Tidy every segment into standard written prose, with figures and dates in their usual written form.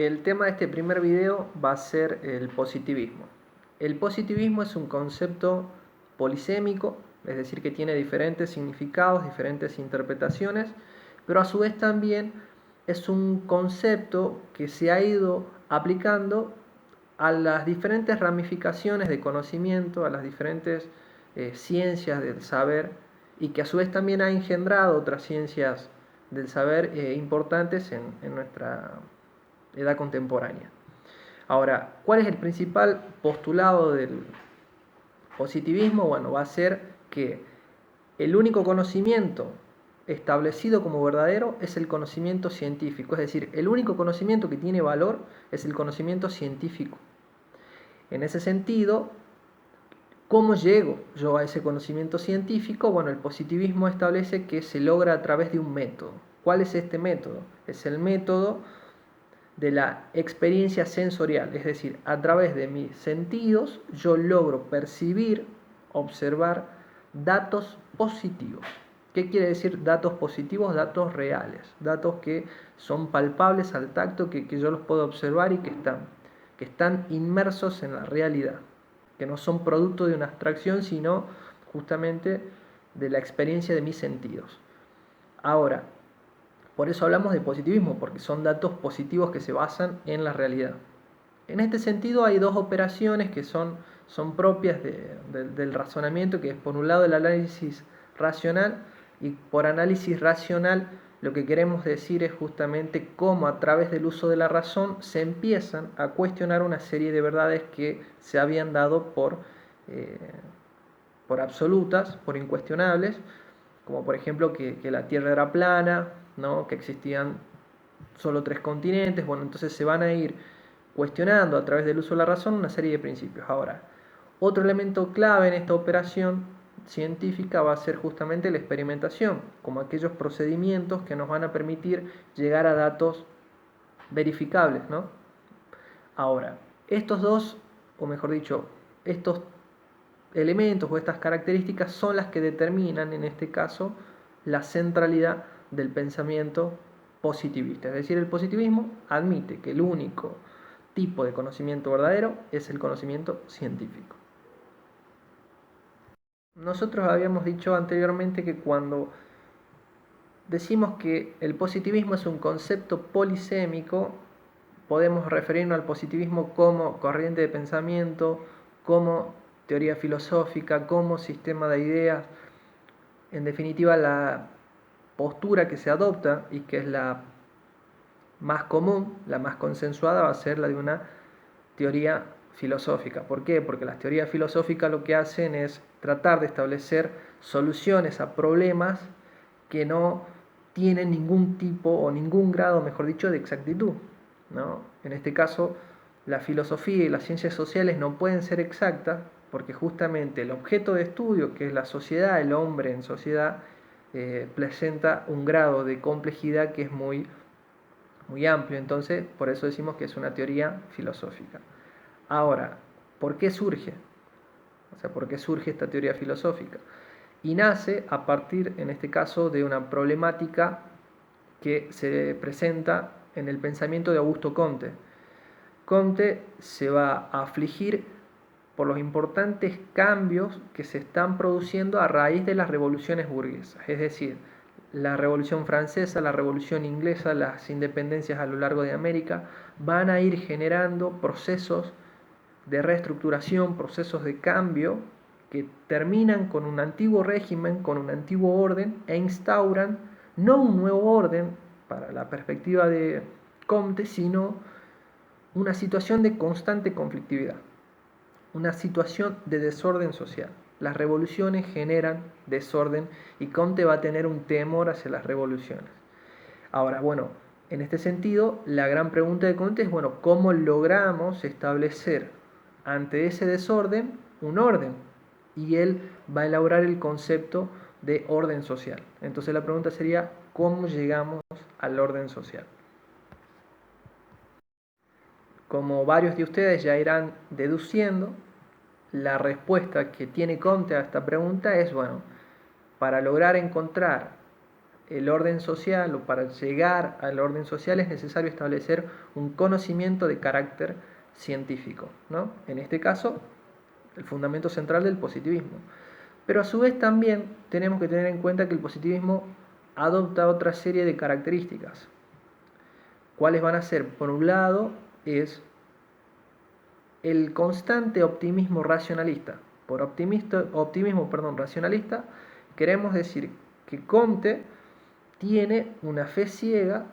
El tema de este primer video va a ser el positivismo. El positivismo es un concepto polisémico, es decir, que tiene diferentes significados, diferentes interpretaciones, pero a su vez también es un concepto que se ha ido aplicando a las diferentes ramificaciones de conocimiento, a las diferentes ciencias del saber, y que a su vez también ha engendrado otras ciencias del saber importantes en nuestra edad contemporánea. Ahora, ¿cuál es el principal postulado del positivismo? Bueno, va a ser que el único conocimiento establecido como verdadero es el conocimiento científico, es decir, el único conocimiento que tiene valor es el conocimiento científico. En ese sentido, ¿cómo llego yo a ese conocimiento científico? Bueno, el positivismo establece que se logra a través de un método. ¿Cuál es este método? Es el método de la experiencia sensorial, es decir, a través de mis sentidos yo logro percibir, observar datos positivos. ¿Qué quiere decir datos positivos? Datos reales, datos que son palpables al tacto, que yo los puedo observar y que están inmersos en la realidad, que no son producto de una abstracción, sino justamente de la experiencia de mis sentidos. Ahora, por eso hablamos de positivismo, porque son datos positivos que se basan en la realidad. En este sentido hay dos operaciones que son propias del razonamiento, que es por un lado el análisis racional, y por análisis racional lo que queremos decir es justamente cómo a través del uso de la razón se empiezan a cuestionar una serie de verdades que se habían dado por absolutas, por incuestionables, como por ejemplo que la Tierra era plana, ¿no? Que existían solo 3 continentes. Bueno, entonces se van a ir cuestionando a través del uso de la razón una serie de principios. Ahora, otro elemento clave en esta operación científica va a ser justamente la experimentación, como aquellos procedimientos que nos van a permitir llegar a datos verificables, ¿no? Ahora, estos dos, o mejor dicho, estos elementos o estas características son las que determinan, en este caso, la centralidad del pensamiento positivista. Es decir, el positivismo admite que el único tipo de conocimiento verdadero es el conocimiento científico. Nosotros habíamos dicho anteriormente que cuando decimos que el positivismo es un concepto polisémico, podemos referirnos al positivismo como corriente de pensamiento, como teoría filosófica, como sistema de ideas. En definitiva, la postura que se adopta y que es la más común, la más consensuada, va a ser la de una teoría filosófica. ¿Por qué? Porque las teorías filosóficas lo que hacen es tratar de establecer soluciones a problemas que no tienen ningún tipo o ningún grado, mejor dicho, de exactitud, ¿no? En este caso, la filosofía y las ciencias sociales no pueden ser exactas porque justamente el objeto de estudio, que es la sociedad, el hombre en sociedad, presenta un grado de complejidad que es muy amplio. Entonces, por eso decimos que es una teoría filosófica. Ahora, ¿por qué surge? O sea, ¿por qué surge esta teoría filosófica? Y nace a partir, en este caso, de una problemática que se presenta en el pensamiento de Augusto Comte. Comte se va a afligir por los importantes cambios que se están produciendo a raíz de las revoluciones burguesas, es decir, la Revolución Francesa, la Revolución Inglesa, las independencias a lo largo de América, van a ir generando procesos de reestructuración, procesos de cambio que terminan con un antiguo régimen, con un antiguo orden e instauran no un nuevo orden para la perspectiva de Comte, sino una situación de constante conflictividad, una situación de desorden social. Las revoluciones generan desorden y Comte va a tener un temor hacia las revoluciones. Ahora, bueno, en este sentido, la gran pregunta de Comte es, bueno, ¿cómo logramos establecer ante ese desorden un orden? Y él va a elaborar el concepto de orden social. Entonces la pregunta sería, ¿cómo llegamos al orden social? Como varios de ustedes ya irán deduciendo, la respuesta que tiene Comte a esta pregunta es, bueno, para lograr encontrar el orden social, o para llegar al orden social es necesario establecer un conocimiento de carácter científico, ¿no? En este caso, el fundamento central del positivismo. Pero a su vez también tenemos que tener en cuenta que el positivismo adopta otra serie de características. ¿Cuáles van a ser? Por un lado, es el constante optimismo racionalista. Por optimismo racionalista, queremos decir que Comte tiene una fe ciega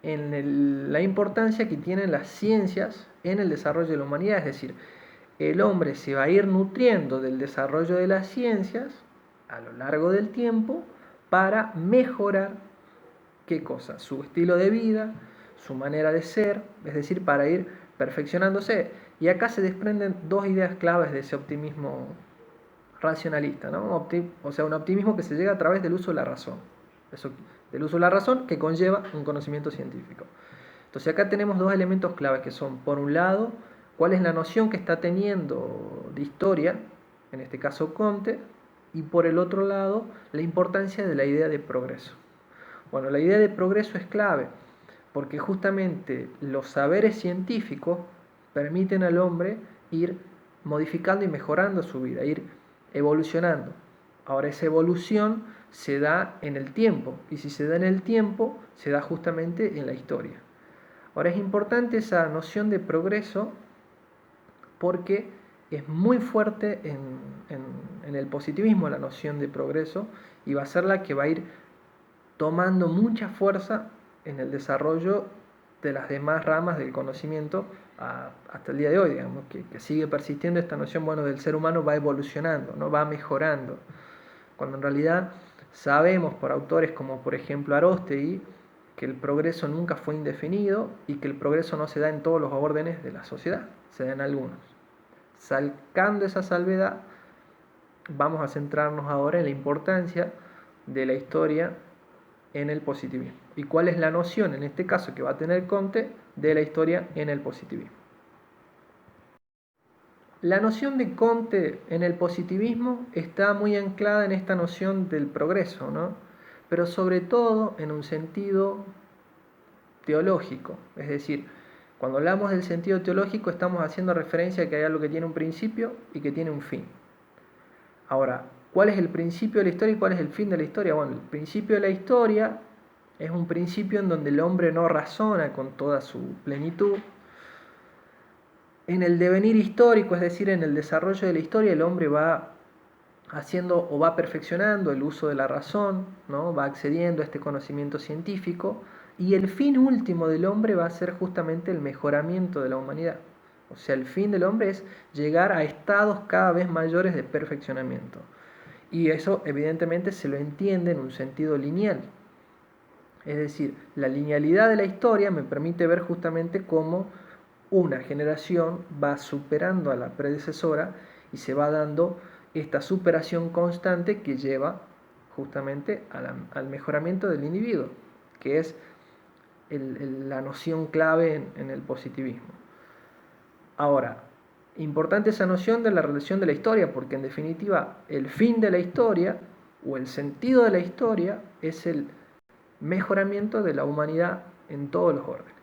en la importancia que tienen las ciencias en el desarrollo de la humanidad. Es decir, el hombre se va a ir nutriendo del desarrollo de las ciencias a lo largo del tiempo para mejorar, ¿qué cosa? Su estilo de vida, su manera de ser, es decir, para ir perfeccionándose. Y acá se desprenden dos ideas claves de ese optimismo racionalista, ¿no? O sea, un optimismo que se llega a través del uso de la razón. Eso, del uso de la razón que conlleva un conocimiento científico. Entonces acá tenemos dos elementos claves que son, por un lado, cuál es la noción que está teniendo de historia, en este caso Comte, y por el otro lado, la importancia de la idea de progreso. Bueno, la idea de progreso es clave, porque justamente los saberes científicos permiten al hombre ir modificando y mejorando su vida, ir evolucionando. Ahora, esa evolución se da en el tiempo, y si se da en el tiempo, se da justamente en la historia. Ahora, es importante esa noción de progreso porque es muy fuerte en el positivismo la noción de progreso, y va a ser la que va a ir tomando mucha fuerza en el desarrollo de las demás ramas del conocimiento hasta el día de hoy, digamos, que sigue persistiendo esta noción, bueno, del ser humano va evolucionando, ¿no? Va mejorando, cuando en realidad sabemos por autores como por ejemplo Aróstegui que el progreso nunca fue indefinido y que el progreso no se da en todos los órdenes de la sociedad, se da en algunos. Sacando esa salvedad, vamos a centrarnos ahora en la importancia de la historia en el positivismo. ¿Y cuál es la noción, en este caso, que va a tener Comte de la historia en el positivismo? La noción de Comte en el positivismo está muy anclada en esta noción del progreso, ¿no? Pero sobre todo en un sentido teológico. Es decir, cuando hablamos del sentido teológico estamos haciendo referencia a que hay algo que tiene un principio y que tiene un fin. Ahora, ¿cuál es el principio de la historia y cuál es el fin de la historia? Bueno, el principio de la historia es un principio en donde el hombre no razona con toda su plenitud. En el devenir histórico, es decir, en el desarrollo de la historia, el hombre va haciendo o va perfeccionando el uso de la razón, ¿no? Va accediendo a este conocimiento científico, y el fin último del hombre va a ser justamente el mejoramiento de la humanidad. O sea, el fin del hombre es llegar a estados cada vez mayores de perfeccionamiento. Y eso evidentemente se lo entiende en un sentido lineal. Es decir, la linealidad de la historia me permite ver justamente cómo una generación va superando a la predecesora y se va dando esta superación constante que lleva justamente al mejoramiento del individuo, que es la noción clave en el positivismo. Ahora, importante esa noción de la relación de la historia, porque en definitiva el fin de la historia o el sentido de la historia es el mejoramiento de la humanidad en todos los órdenes.